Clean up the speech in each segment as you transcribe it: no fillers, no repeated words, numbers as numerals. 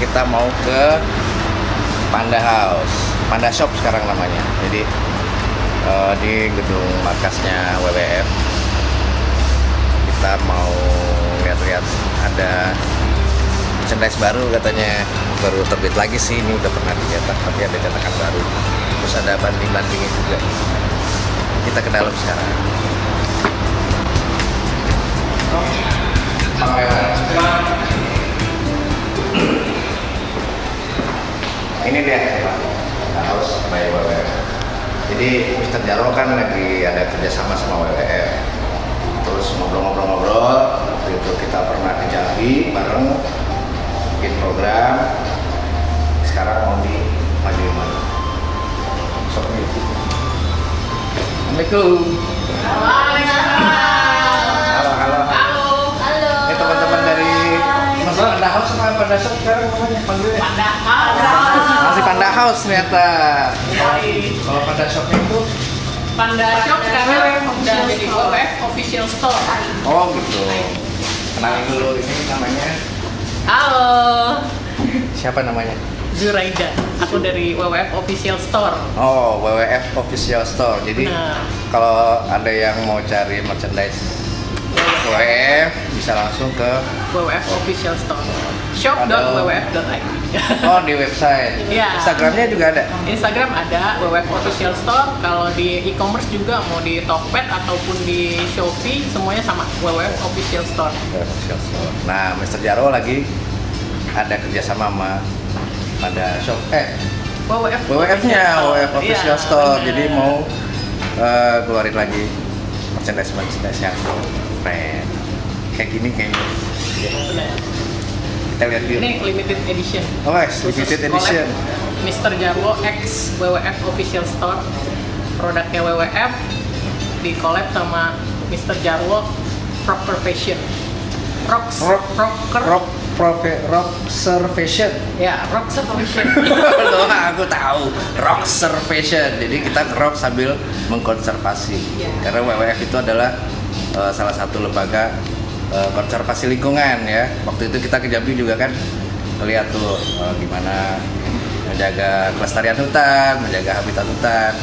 kita mau ke Panda House, Panda Shop sekarang namanya. Jadi di gedung markasnya WWF. Kita mau lihat-lihat, ada merchandise baru katanya, baru terbit lagi sih, ini udah pernah dicetak tapi ada cetakan baru. Terus ada banding-bandingnya juga. Kita ke dalam sekarang. Ini dia harus by WWF. Jadi Mr. Jarwo kan lagi ada kerjasama sama WWF. Terus ngobrol-ngobrol, waktu itu kita pernah ke Jambi bareng bikin program. Sekarang mau dimajuin. Assalamualaikum. Halo. Ini teman-teman dari Panda House sama Panda Shop sekarang namanya panggilnya. Panda House. Masih Panda House ternyata. Kalau Panda Shopnya itu Panda Shop sekarang udah jadi WWF Official Store. oh gitu. Kenalin dulu, ini namanya. Halo, Siapa namanya? Zuraida. Aku dari WWF Official Store. Oh, WWF Official Store. Jadi kalau ada yang mau cari merchandise WWF bisa langsung ke WWF Official Store. shop.wwf.id. Oh, di website. Iya. Instagramnya juga ada. Instagram ada WWF Official Store. Kalau di e-commerce juga mau di Tokped ataupun di Shopee semuanya sama WWF Official Store. Official Store. Nah, Mr. Jarwo lagi ada kerjasama sama Panda Shop. WWF-nya, WWF Official Store. Bener. Jadi mau keluarin lagi merchandise yang keren. Kayak gini kayaknya. Bener. Kita lihat dulu. Ini limited edition. Oh, limited edition. Mr. Jarwo X WWF Official Store. Produknya WWF di collab sama Mr. Jarwo Rocker Fashion. Rocker Fashion. Ya, Rocker Fashion. Loh, aku tahu Rocker Fashion. Jadi kita rock sambil mengkonservasi. Karena WWF itu adalah salah satu lembaga konservasi lingkungan ya. Waktu itu kita ke Jambi juga kan lihat tuh gimana menjaga kelestarian hutan, menjaga habitat hutan.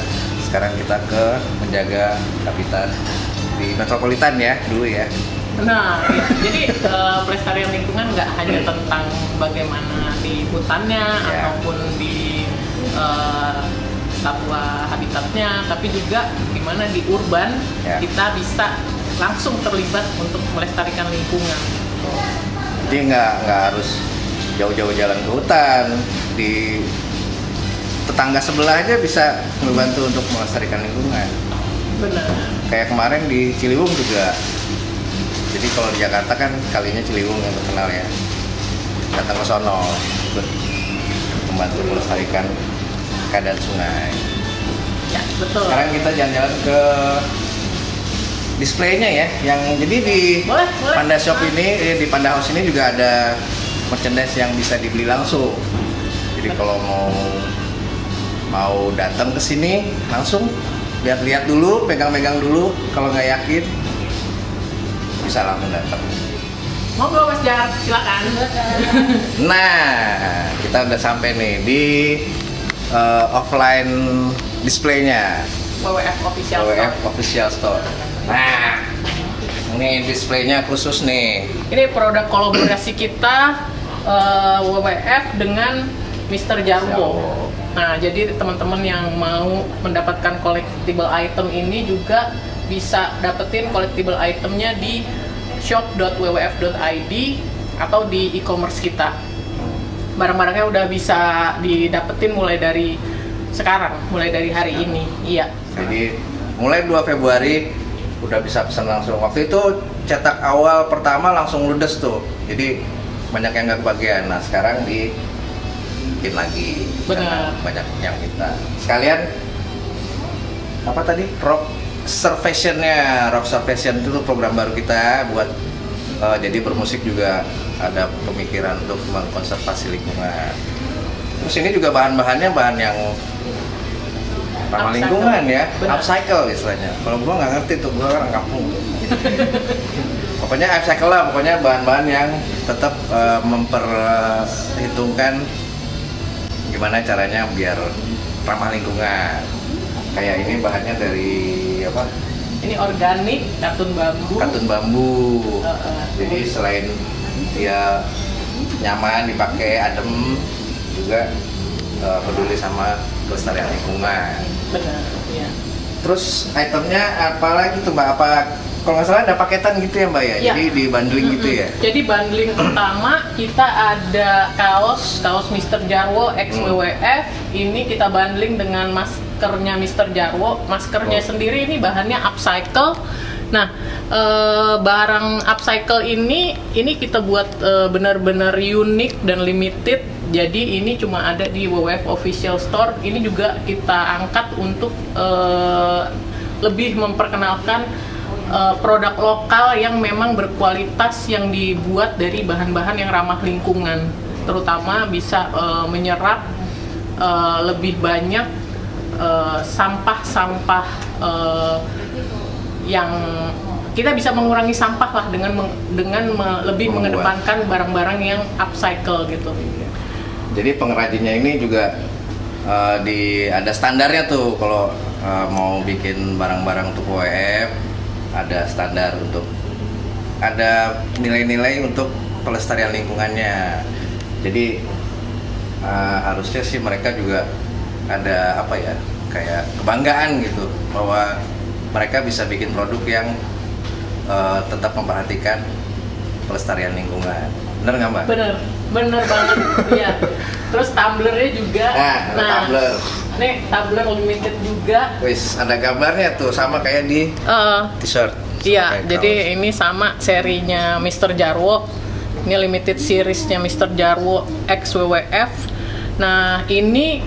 Sekarang kita ke menjaga habitat di metropolitan ya dulu ya. Nah, ya. Jadi pelestarian lingkungan nggak hanya tentang bagaimana di hutannya ataupun di satwa habitatnya, tapi juga gimana di urban kita bisa langsung terlibat untuk melestarikan lingkungan. Jadi nggak harus jauh-jauh jalan ke hutan, di tetangga sebelah aja bisa membantu untuk melestarikan lingkungan. Benar. Kayak kemarin di Ciliwung juga. Jadi kalau di Jakarta kan kalinya Ciliwung yang terkenal ya. Datang ke sono ikut membantu melestarikan keadaan sungai. Ya, betul. Sekarang kita jalan-jalan ke displaynya ya, yang jadi di Panda Shop ini, di Panda House ini juga ada merchandise yang bisa dibeli langsung. Jadi kalau mau datang ke sini langsung lihat-lihat dulu, pegang-pegang dulu. Kalau nggak yakin bisa langsung datang. Monggo Mas Jar, silakan. Nah, kita udah sampai nih di offline displaynya. WWF Official WWF Store. Official Store. Nah, ini displaynya khusus nih. Ini produk kolaborasi kita WWF dengan Mr. Jarwo. Nah, jadi teman-teman yang mau mendapatkan collectible item ini juga bisa dapetin collectible itemnya di shop.wwf.id atau di e-commerce kita. Barang-barangnya udah bisa didapetin mulai dari sekarang, mulai dari hari ini. Iya. Jadi mulai 2 Februari udah bisa pesan langsung. Waktu itu cetak awal pertama langsung ludes tuh. Jadi banyak yang nggak kebagian. Nah, sekarang bikin lagi. Benar. Banyak yang minta. Sekalian apa tadi? Rock Surfashion-nya. Rock Surfashion itu tuh program baru kita buat jadi bermusik juga ada pemikiran untuk mengkonservasi lingkungan. Terus ini juga bahan-bahannya bahan yang ramah lingkungan ya, upcycle istilahnya. Kalau gua nggak ngerti tuh, gua orang kampung. pokoknya upcycle lah, pokoknya bahan-bahan yang tetap memperhitungkan gimana caranya biar ramah lingkungan. Kayak ini bahannya dari apa? Ini organik, katun bambu. Katun bambu. Jadi selain dia nyaman dipakai, adem, juga peduli sama kelestarian lingkungan. Benar, ya. Terus itemnya apa lagi tuh Mbak? Apa kalau nggak salah ada paketan gitu ya Mbak ya? Ya. Jadi di bundling gitu ya? Jadi bundling pertama kita ada kaos Mr. Jarwo X WWF. Ini kita bundling dengan maskernya Mr. Jarwo. Maskernya sendiri ini bahannya upcycle. Nah, barang upcycle ini kita buat benar-benar unik dan limited. Jadi ini cuma ada di WWF Official Store. Ini juga kita angkat untuk lebih memperkenalkan produk lokal yang memang berkualitas, yang dibuat dari bahan-bahan yang ramah lingkungan, terutama bisa menyerap lebih banyak sampah-sampah yang kita bisa mengurangi sampah lah dengan lebih mengedepankan barang-barang yang upcycle gitu. Jadi pengrajinnya ini juga ada standarnya tuh kalau mau bikin barang-barang untuk WWF. Ada standar untuk ada nilai-nilai untuk pelestarian lingkungannya. Jadi harusnya sih mereka juga ada apa ya, kayak kebanggaan gitu bahwa mereka bisa bikin produk yang tetap memperhatikan pelestarian lingkungan. Bener nggak Mbak? Bener banget. Iya. Terus tumblernya juga. Nah, tumbler. Nih tumbler limited juga. Wis, ada gambarnya tuh sama kayak di t-shirt. Iya, jadi ini sama serinya Mr. Jarwo. Ini limited seriesnya Mr. Jarwo X WWF. Nah, ini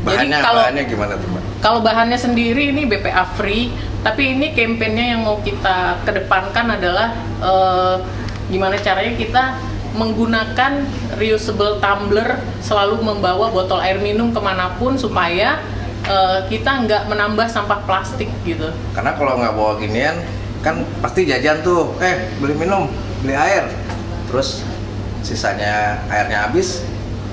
bahannya gimana tuh Mbak? Kalau bahannya sendiri ini BPA free, tapi ini kampanyenya yang mau kita kedepankan adalah gimana caranya kita menggunakan reusable tumbler, selalu membawa botol air minum kemanapun supaya kita nggak menambah sampah plastik gitu. Karena kalau nggak bawa ginian kan pasti jajan tuh, beli minum, beli air, terus sisanya airnya habis,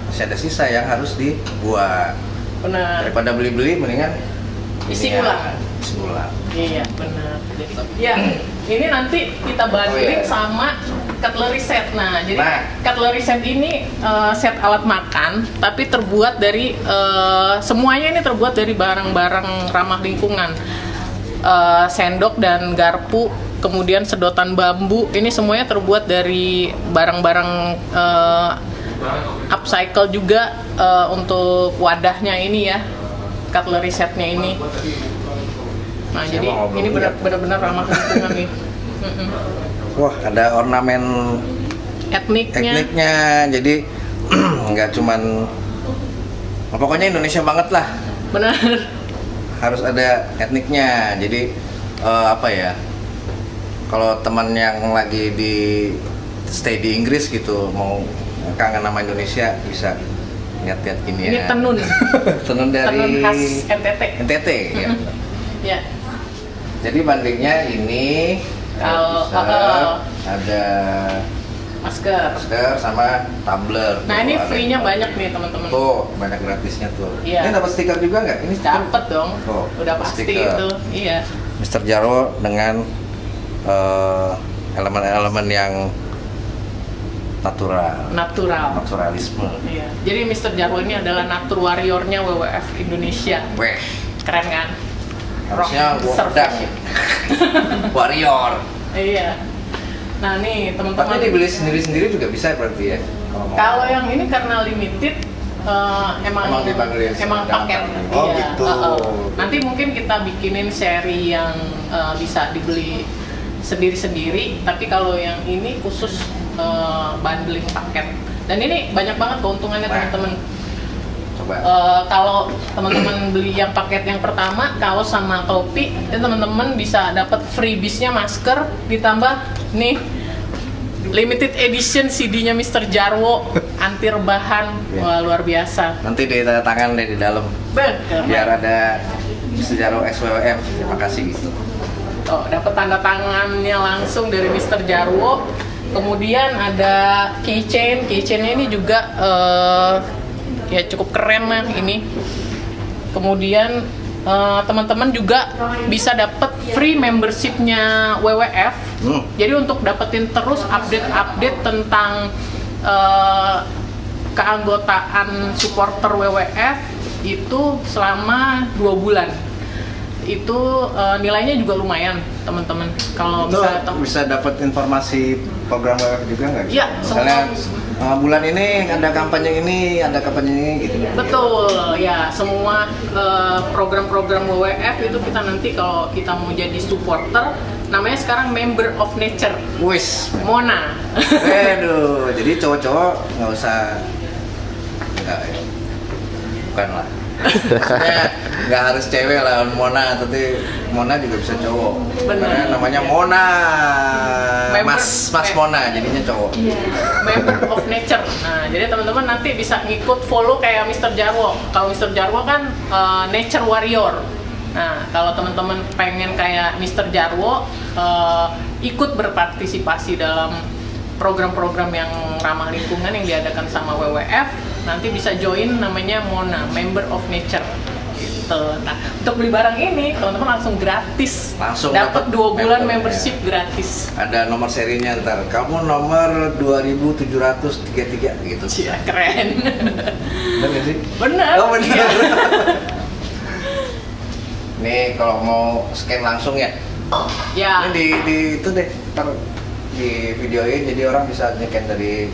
masih ada sisa yang harus dibuang. Benar. Daripada beli-beli mendingan isi ulang. Iya, benar. Jadi ya, ini nanti kita banding sama cutlery set. Nah, jadi cutlery set ini set alat makan, tapi terbuat dari semuanya ini terbuat dari barang-barang ramah lingkungan. Sendok dan garpu, kemudian sedotan bambu, ini semuanya terbuat dari barang-barang upcycle juga. Untuk wadahnya ini ya, cutlery setnya ini. Nah, jadi ini benar-benar ramah lingkungan nih. Wah, ada ornamen etniknya. Jadi nggak cuman, pokoknya Indonesia banget lah. Benar. Harus ada etniknya. Jadi apa ya? Kalau teman yang lagi stay di Inggris gitu, mau kangen sama Indonesia, bisa lihat-lihat gini ya. Ini tenun. Tenun khas NTT. Ya. Ya. Jadi bandingnya ini kalau ada masker sama tumbler. Nah, ini free-nya banyak nih teman-teman. Tuh, banyak gratisnya tuh. Iya. Ini dapat stiker juga nggak? Ini dapat dong. Oh, udah pasti itu. Iya. Mr. Jarwo dengan elemen-elemen yang naturalisme. Iya. Jadi Mr. Jarwo ini adalah natur warrior-nya WWF Indonesia. Weh, keren kan? harusnya warrior. Iya. Nah nih teman-teman. Tapi dibeli sendiri-sendiri juga bisa berarti ya? Kalau yang ini karena limited, emang paket. Oh iya. gitu. Nanti mungkin kita bikinin seri yang bisa dibeli sendiri-sendiri. Tapi kalau yang ini khusus bundling paket. Dan ini banyak banget keuntungannya teman-teman. Kalau teman-teman beli yang paket yang pertama, kaos sama topi, itu teman-teman bisa dapat freebiesnya masker, ditambah nih limited edition CD-nya Mr. Jarwo anti rebahan. Wah, luar biasa. Nanti ditanda tangan deh di dalam. Betul. Biar ada Mr. Jarwo XWWF. Terima kasih gitu. Oh, dapat tanda tangannya langsung dari Mr. Jarwo. Kemudian ada keychain. Keychainnya ini juga ya cukup keren lah ini. Kemudian teman-teman juga bisa dapat free membershipnya WWF. Jadi untuk dapetin terus update-update tentang keanggotaan supporter WWF itu selama 2 bulan. Itu nilainya juga lumayan, teman-teman. Kalau bisa dapat informasi program WWF juga nggak? Iya, misalnya bulan ini ada kampanye ini gitu. Betul, ya semua program-program WWF itu kita nanti kalau kita mau jadi supporter, namanya sekarang Member of Nature. Wis, Mona. Aduh, jadi cowok-cowok nggak usah, bukan lah. Nggak harus cewek lah Mona, tapi Mona juga bisa cowok. Karena namanya Mona, Mas Mona, jadinya cowok. Member of Nature. Nah, jadi teman-teman nanti bisa ngikut follow kayak Mr. Jarwo. Kalau Mr. Jarwo kan Nature Warrior. Nah, kalau teman-teman pengen kayak Mr. Jarwo, ikut berpartisipasi dalam program-program yang ramah lingkungan yang diadakan sama WWF, nanti bisa join namanya Mona, Member of Nature gitu. Nah, untuk beli barang ini teman-teman langsung gratis, dapat 2 bulan membership gratis. Ada nomor serinya ntar, kamu nomor 2733 gitu. Iya, keren. Bener gak sih? Bener. Oh bener. Ya. Nih kalau mau scan langsung ya. Ya. Ini di itu deh, ntar di videoin jadi orang bisa nyekan dari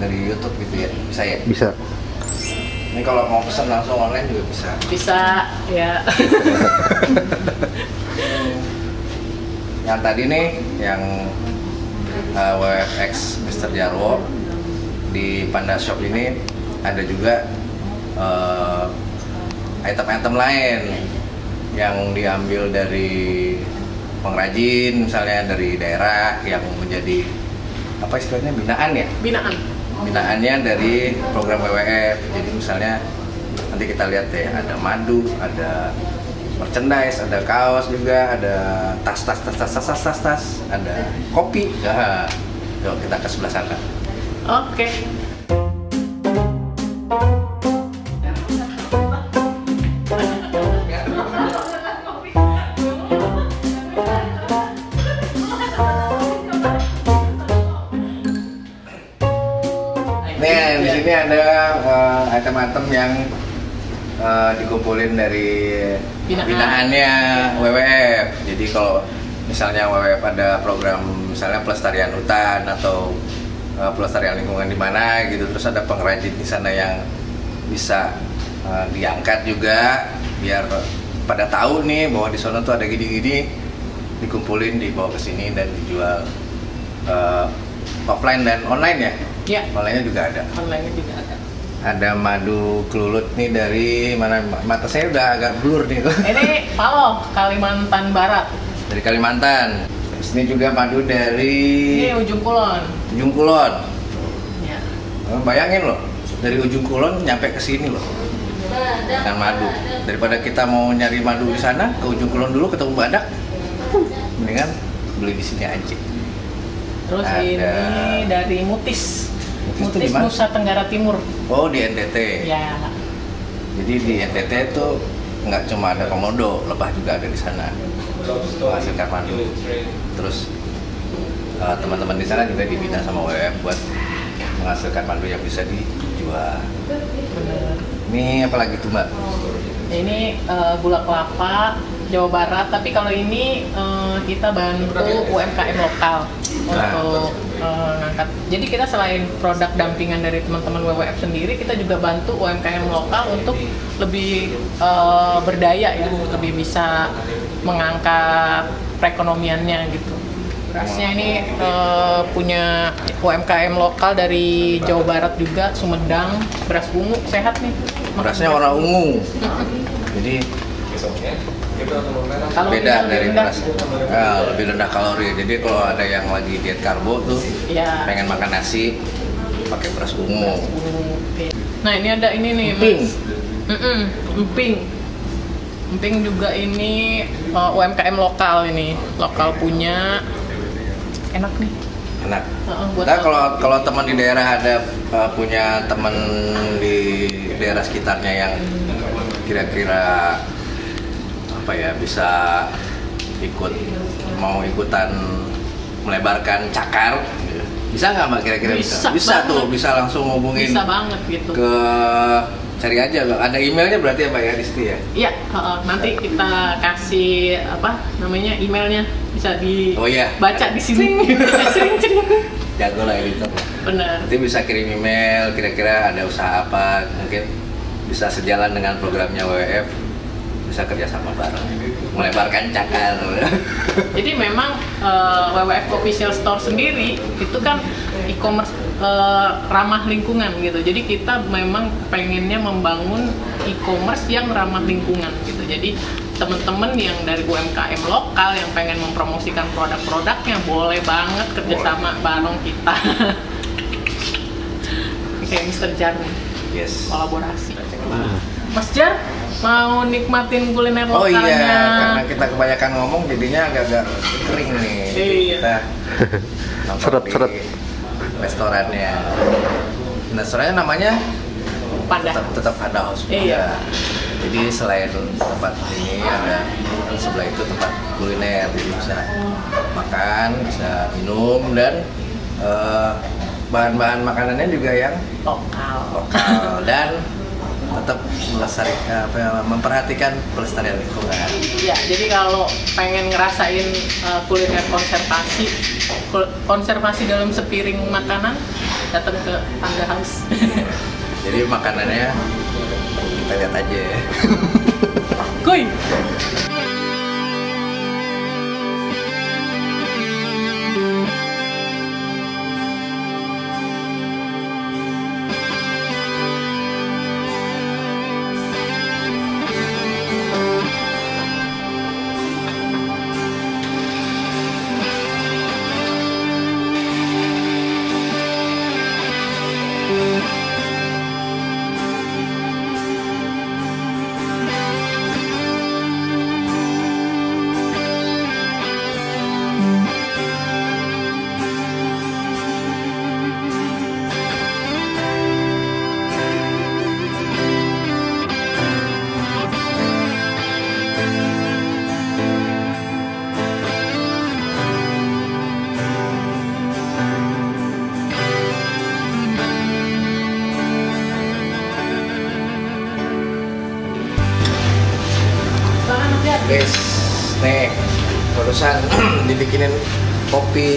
YouTube gitu ya, bisa ya? Bisa. Ini kalau mau pesan langsung online juga bisa. Bisa, ya. Yang tadi nih, yang WFX Mr. Jarwo di Panda Shop ini ada juga item-item lain yang diambil dari pengrajin, misalnya dari daerah yang menjadi apa istilahnya binaan ya? Binaannya dari program WWF. Jadi misalnya nanti kita lihat ya, ada madu, ada merchandise, ada kaos juga, ada tas, ada kopi. Nah, yuk kita ke sebelah sana. Oke. Nih, di sini ada item-item yang dikumpulin dari binaannya WWF. Jadi kalau misalnya WWF ada program misalnya pelestarian hutan atau pelestarian lingkungan di mana gitu, terus ada pengrajin di sana yang bisa diangkat juga biar pada tahu nih bahwa di sana tuh ada gini-gini, dikumpulin, dibawa ke sini dan dijual offline dan online ya. Ya. Online-nya juga ada. Online-nya juga ada. Ada madu kelulut nih dari mana? Mata saya udah agak blur nih. Ini Paloh, Kalimantan Barat. Dari Kalimantan. Terus ini juga madu dari Ini Ujung Kulon. Ujung Kulon. Ya. Bayangin loh, dari Ujung Kulon nyampe ke sini loh. Dengan madu. Daripada kita mau nyari madu di sana, ke Ujung Kulon dulu ketemu badak. Mendingan beli di sini aja. Terus ada ini dari Mutis. Mutis Nusa Tenggara Timur. Oh, di NTT. Ya. Jadi di NTT itu nggak cuma ada komodo, lebah juga ada di sana menghasilkan madu. Terus teman-teman di sana juga dibina sama WWF buat menghasilkan madu yang bisa dijual. Bener. Ini apa lagi tuh Mbak? Ini gula kelapa Jawa Barat, tapi kalau ini kita bantu UMKM lokal untuk ngangkat. Jadi kita selain produk dampingan dari teman-teman WWF sendiri, kita juga bantu UMKM lokal untuk lebih berdaya ya, lebih bisa mengangkat perekonomiannya gitu. Berasnya ini punya UMKM lokal dari Jawa Barat juga, Sumedang, beras ungu, sehat nih. Berasnya warna ungu. Jadi beda dari beras, lebih rendah kalori. Jadi kalau ada yang lagi diet karbo tuh, ya, pengen makan nasi pakai beras ungu. Nah ini ada ini nih, emping. Emping. Penting juga ini UMKM lokal ini, lokal punya, enak nih. Enak. Buat Nah, kalau teman di daerah ada punya teman di daerah sekitarnya yang kira-kira apa ya bisa mau ikutan melebarkan cakar, bisa nggak Mbak kira-kira bisa tuh, bisa langsung hubungin. Bisa banget gitu. Ke cari aja, ada emailnya berarti ya Mbak ya, Disti ya? Iya, nanti kita kasih apa namanya emailnya, bisa dibaca di sini. Jago lah editor. Benar. Nanti bisa kirim email, kira-kira ada usaha apa, mungkin bisa sejalan dengan programnya WWF, bisa kerjasama bareng, melebarkan cakar. Jadi memang WWF Official Store sendiri itu kan e-commerce ramah lingkungan gitu. Jadi kita memang pengennya membangun e-commerce yang ramah lingkungan gitu. Jadi teman-teman yang dari UMKM lokal yang pengen mempromosikan produk-produknya boleh banget kerjasama bareng kita. Kayak Mr. Jar nih, Yes. kolaborasi. Mas Jar mau nikmatin kuliner lokalnya. Oh iya, karena kita kebanyakan ngomong jadinya agak-agak kering nih. Iya. Kita Seret-seret. Restorannya. Nah, restorannya namanya Panda. tetap ada house juga. Iya. Jadi selain tempat ini ada sebelah itu tempat kuliner, jadi bisa makan, bisa minum dan bahan-bahan makanannya juga yang Lokal. dan tetap memperhatikan pelestarian lingkungan. Ya, jadi kalau pengen ngerasain kuliner konservasi dalam sepiring makanan, datang ke Panda House. Jadi makanannya kita lihat aja ya. Kuy. Guys, nih barusan dibikinin kopi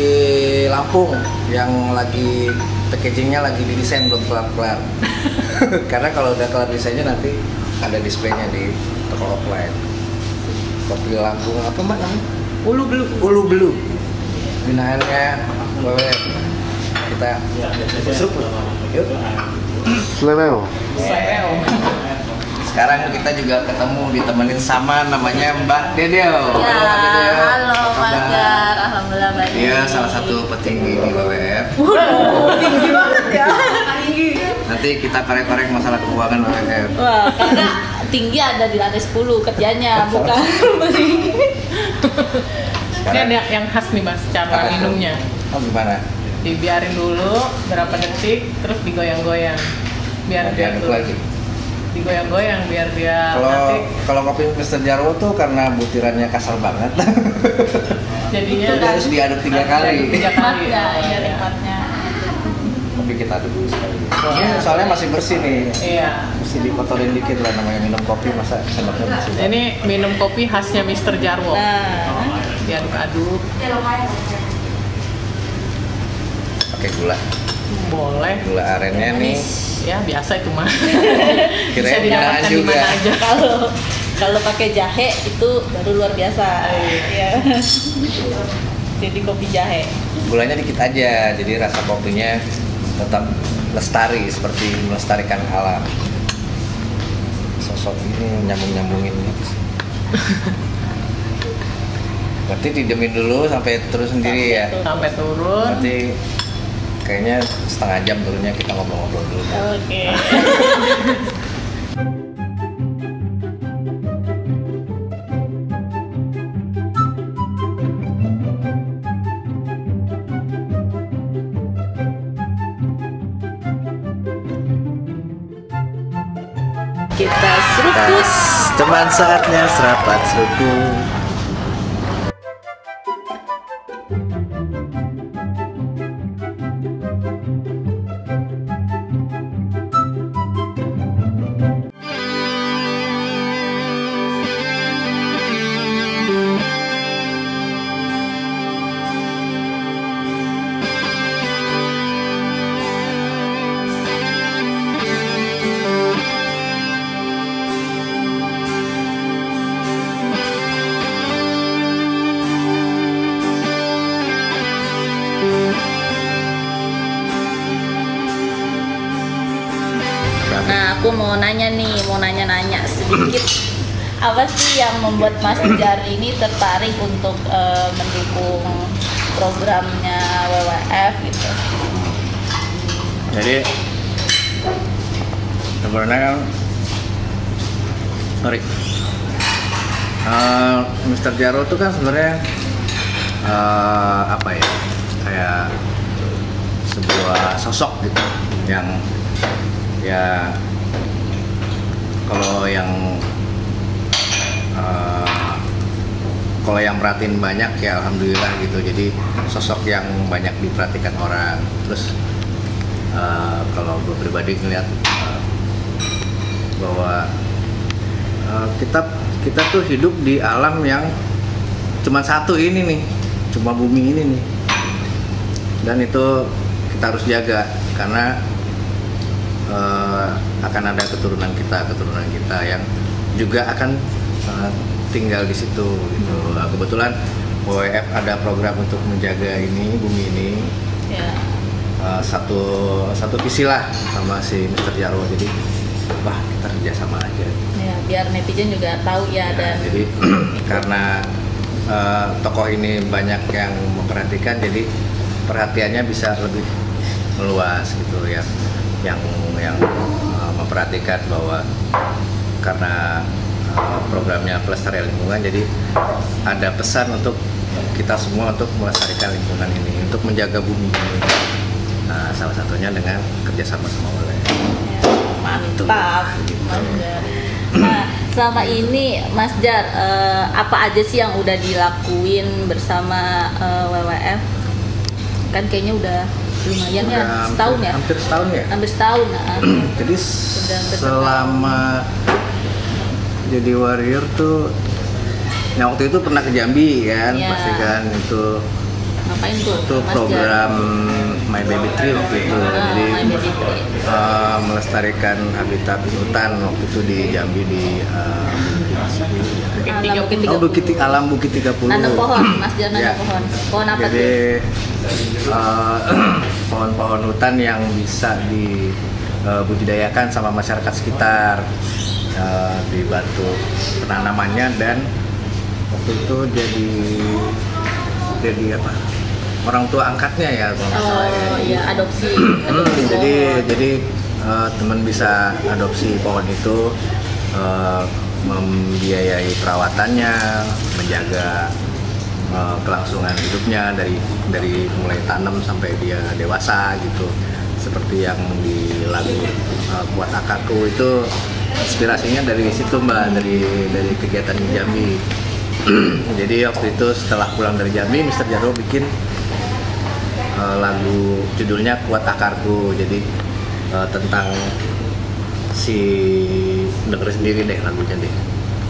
Lampung yang lagi packagingnya lagi didesain belum kelar-kelar. Karena kalau udah kelar desainnya nanti ada displaynya di toko offline. Kopi Lampung apa Mbak namanya? Ulu Belu. Binaannya WWF. Kita berseruput. Yuk. Seleweo. Sekarang kita juga ketemu ditemenin sama namanya Mbak Dedeo. Ya, Halo Mbak Dedeo. halo Apa Mas kabar? Jar, alhamdulillah baik. Iya, salah satu petinggi di WWF. Tinggi banget ya. Nanti kita korek-korek masalah keuangan WWF. Wah, karena tinggi ada di lantai 10 kerjanya, bukan tinggi. Ini ada yang khas nih Mas, cara Apa tuh? minumnya. Oh gimana? Dibiarin dulu berapa detik, terus digoyang-goyang. Biar dia Diaduk tuh lagi. digoyang-goyang biar dia nanti Kalau kopi Mr. Jarwo tuh karena butirannya kasar banget. jadinya Itu harus diaduk 3 kali. Tiga Nikmat kali. ya, ya nikmatnya. Kopi kita aduk dulu sekali. Ini soalnya masih bersih nih. Iya. Mesti dikotorin dikit lah, namanya minum kopi masa sendoknya bersih. Ini minum kopi khasnya Mr. Jarwo. Nah, Diaduk-aduk. Pakai gula. Boleh. Gula arennya nih. Ya biasa itu mah. Bisa Kirain binaan didapatkan di juga. mana aja. kalau pakai jahe itu baru luar biasa. Iya. Jadi kopi jahe. Gulanya dikit aja, jadi rasa kopinya tetap lestari seperti melestarikan alam. Sosok ini nyambung-nyambungin gitu. Berarti didemin dulu sampai terus sendiri ya. Sampai turun. Berarti kayaknya setengah jam turunnya kita ngobrol-ngobrol dulu. Oke. Kita seruput. Teman saatnya serapat seruput. Nah, aku mau nanya sedikit. Apa sih yang membuat Mas Jar ini tertarik untuk mendukung programnya WWF gitu? Jadi sebenarnya kan, Mr. Jaro itu kan sebenarnya apa ya, kayak sebuah sosok gitu yang ya kalau yang perhatiin banyak ya alhamdulillah gitu. Jadi sosok yang banyak diperhatikan orang. Terus kalau gue pribadi ngeliat bahwa kita tuh hidup di alam yang cuma satu ini nih, cuma bumi ini nih, dan itu kita harus jaga karena akan ada keturunan kita yang juga akan tinggal di situ gitu. Kebetulan WWF ada program untuk menjaga ini bumi ini. Ya. Satu visi lah sama si Mr. Jarwo, jadi wah kita kerjasama aja Ya, biar netizen juga tahu ya. Dan jadi karena tokoh ini banyak yang memperhatikan, jadi perhatiannya bisa lebih meluas gitu ya, yang memperhatikan bahwa karena programnya pelestarian lingkungan, jadi ada pesan untuk kita semua untuk melestarikan lingkungan ini, untuk menjaga bumi ini. Nah, salah satunya dengan kerjasama sama oleh. Mantap, Gitu. Mas Jar. Nah, selama ini Mas Jar, apa aja sih yang udah dilakuin bersama WWF? Kan kayaknya udah lumayan ya, setahun ya? Hampir setahun ya? Hampir setahun. Jadi selama jadi warrior tuh, yang waktu itu pernah ke Jambi kan, Ya. pasti kan itu. Ngapain tuh? Itu Mas program My Baby Tree waktu itu. Jar? Jadi My Baby Tree. melestarikan habitat hutan waktu itu di Jambi di Alam Bukit 30. Nanam pohon, Mas Jar nanam Ya. pohon. Pohon apa Jadi tuh? pohon-pohon hutan yang bisa dibudidayakan sama masyarakat sekitar, dibantu penanamannya, dan waktu itu jadi apa, orang tua angkatnya ya kalau nggak salah ya. Oh iya, adopsi. Jadi teman bisa adopsi pohon itu, membiayai perawatannya, menjaga kelangsungan hidupnya dari mulai tanam sampai dia dewasa gitu. Seperti yang di lagu Kuat Akarku itu inspirasinya dari situ Mbak, dari kegiatan di Jambi. Jadi waktu itu setelah pulang dari Jambi, Mr. Jarwo bikin lagu judulnya Kuat Akarku. Jadi tentang si, denger sendiri deh lagunya deh.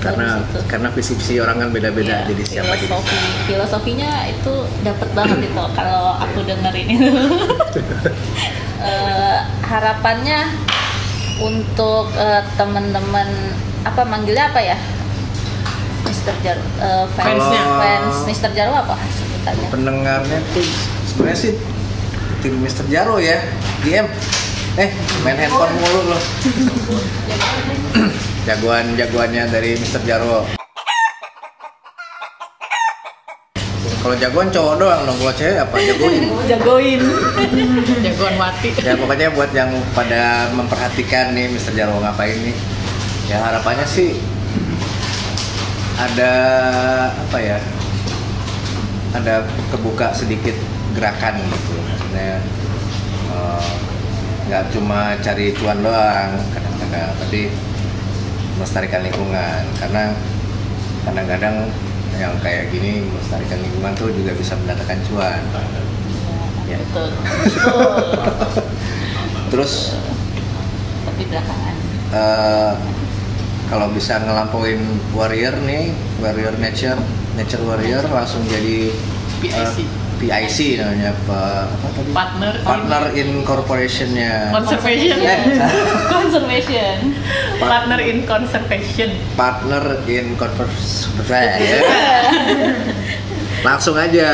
Karena visi orang kan beda-beda, Iya, jadi siapa jadi filosofinya itu dapat banget itu kalau aku dengerin itu. Harapannya untuk teman-teman, apa manggilnya apa ya, Mr. Jarwo, fans Mr. Jarwo apa sebutannya? pendengarnya tuh sebenarnya sih tim Mr. Jarwo ya. DM main handphone mulu loh. Jagoannya dari Mr. Jarwo. Kalau jagoan cowok doang dong, kalau cewek apa Jagoin. Jagoan mati. Ya pokoknya buat yang pada memperhatikan nih Mr. Jarwo ngapain nih, ya harapannya sih ada apa ya, ada kebuka sedikit gerakan gitu. Maksudnya nggak cuma cari cuan doang kadang-kadang, tapi melestarikan lingkungan, karena kadang-kadang yang kayak gini melestarikan lingkungan tuh juga bisa mendatangkan cuan. Ya. Betul. Betul. Terus Tapi belakangan. kalau bisa ngelampauin warrior nih, warrior nature warrior, langsung jadi PIC namanya, apa tadi? Partner in corporationnya. Conservation. Conservation. Partner in conservation. Partner in conservation. Langsung aja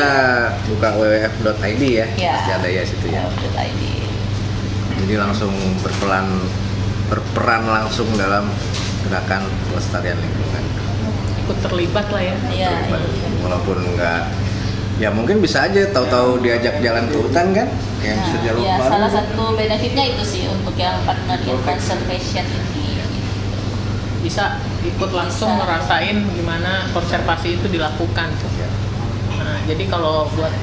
buka wwf.id ya. Ya. Pasti ada ya situ ya. wwf.id. Jadi langsung berperan langsung dalam gerakan pelestarian lingkungan. Ikut terlibat lah ya. Iya. Walaupun enggak, ya mungkin bisa aja tahu-tahu diajak jalan ke hutan kan, kayak bisa jalan Ya, baru. salah satu benefitnya itu sih untuk yang partner in conservation ini. Bisa ikut langsung Bisa. ngerasain gimana konservasi itu dilakukan. Nah, jadi kalau buat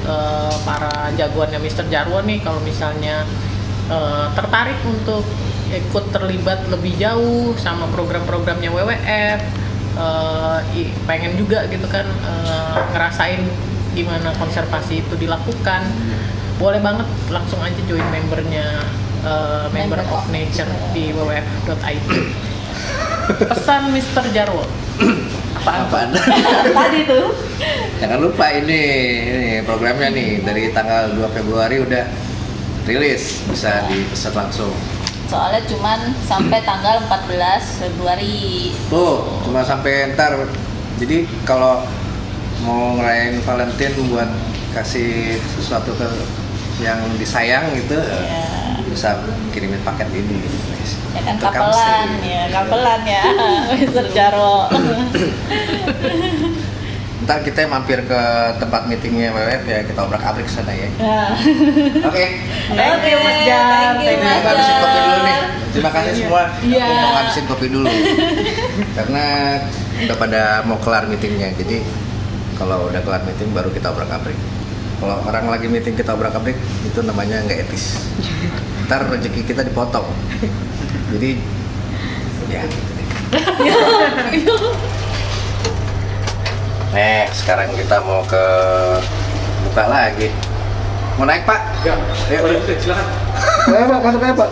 para jagoannya Mr. Jarwo nih, kalau misalnya tertarik untuk ikut terlibat lebih jauh sama program-programnya WWF, pengen juga gitu kan ngerasain gimana konservasi itu dilakukan, boleh banget langsung aja join membernya Member of Nature di wwf.id. Pesan Mr. Jarwo Apaan? Tadi tuh. Jangan lupa ini programnya nih dari tanggal 2 Februari udah rilis, bisa dipesan langsung. Soalnya cuman sampai tanggal 14 Februari. Tuh, cuma sampai ntar. Jadi kalau mau ngerayain Valentine buat kasih sesuatu ke yang disayang gitu, bisa kirimin paket ini. Ya kan Untuk kamu kapelan sendiri. ya, kapelan ya, Mr. Jarwo. Ntar kita mampir ke tempat meetingnya WWF ya, kita obrak-abrik sana ya. Nah. Oke. Thank you, Mas Jar. Thank you, Ini Mas aku habisin kopi dulu nih. Jar. Terima kasih semua. Iya. Aku mau habisin kopi dulu. Karena udah pada mau kelar meetingnya. Jadi kalau udah kelar meeting baru kita obrak-abrik. Kalau orang lagi meeting kita obrak-abrik itu namanya nggak etis. Ntar rezeki kita dipotong. Jadi ya gitu deh. Sekarang kita mau ke buka lagi. Mau naik Pak? Ya, Ayo, silakan. Ayo Pak, masuk aja Pak.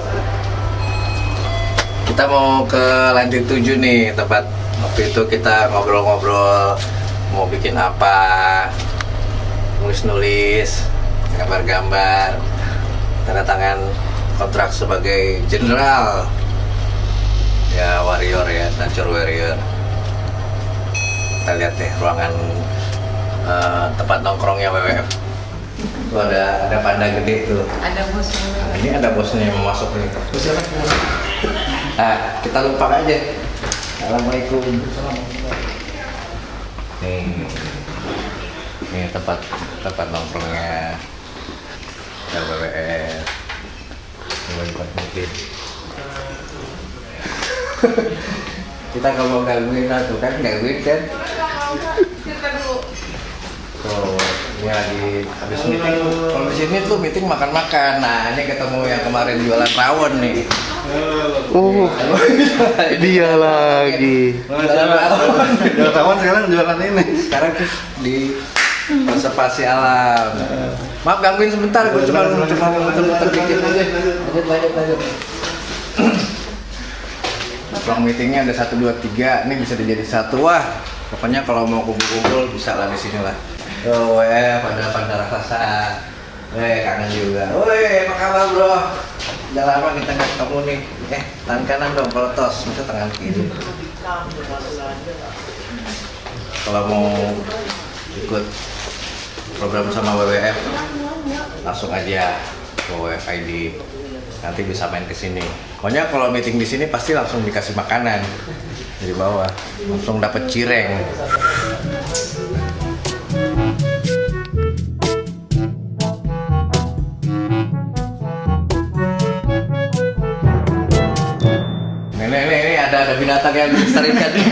Kita mau ke lantai 7 nih, tempat waktu itu kita ngobrol-ngobrol mau bikin apa, nulis-nulis, gambar-gambar, tanda tangan kontrak sebagai general ya, warrior ya, nature warrior. Kita lihat deh ruangan tempat nongkrongnya WWF. Tuh ada panda gede tuh. Ada bosnya. Nah, ini ada bosnya yang mau masuk nih. Nah, kita lupa aja. Assalamualaikum. Nih tempat nongkrongnya WWF. Buat mungkin. Kita kalau gangguin tuh kan, gangguin kan. Tuh, ini lagi habis meeting. Kalau di sini tuh meeting makan-makan. Nah, ini ketemu yang kemarin jualan rawon nih. Oh, dia lagi. Jualan rawon. Jualan rawon sekarang jualan ini. Sekarang tuh di konservasi alam. Maaf gangguin sebentar, gue cuma muter-muter dikit aja. Lanjut. Ruang meetingnya ada 1, 2, 3. Ini bisa dijadi satu. Wah, pokoknya kalau mau kumpul-kumpul bisa lah di sini lah. Tuh, pada raksasa. Kangen juga. Woi, apa kabar bro? Udah lama kita nggak ketemu nih. Tangan kanan dong, pelotos. Masa tangan kiri. Kalau mau ikut program sama WWF, langsung aja ke WWF ID. Nanti bisa main ke sini. Pokoknya kalau meeting di sini pasti langsung dikasih makanan dari bawah, langsung dapat cireng. Ini ada binatang yang dilestarikan nih.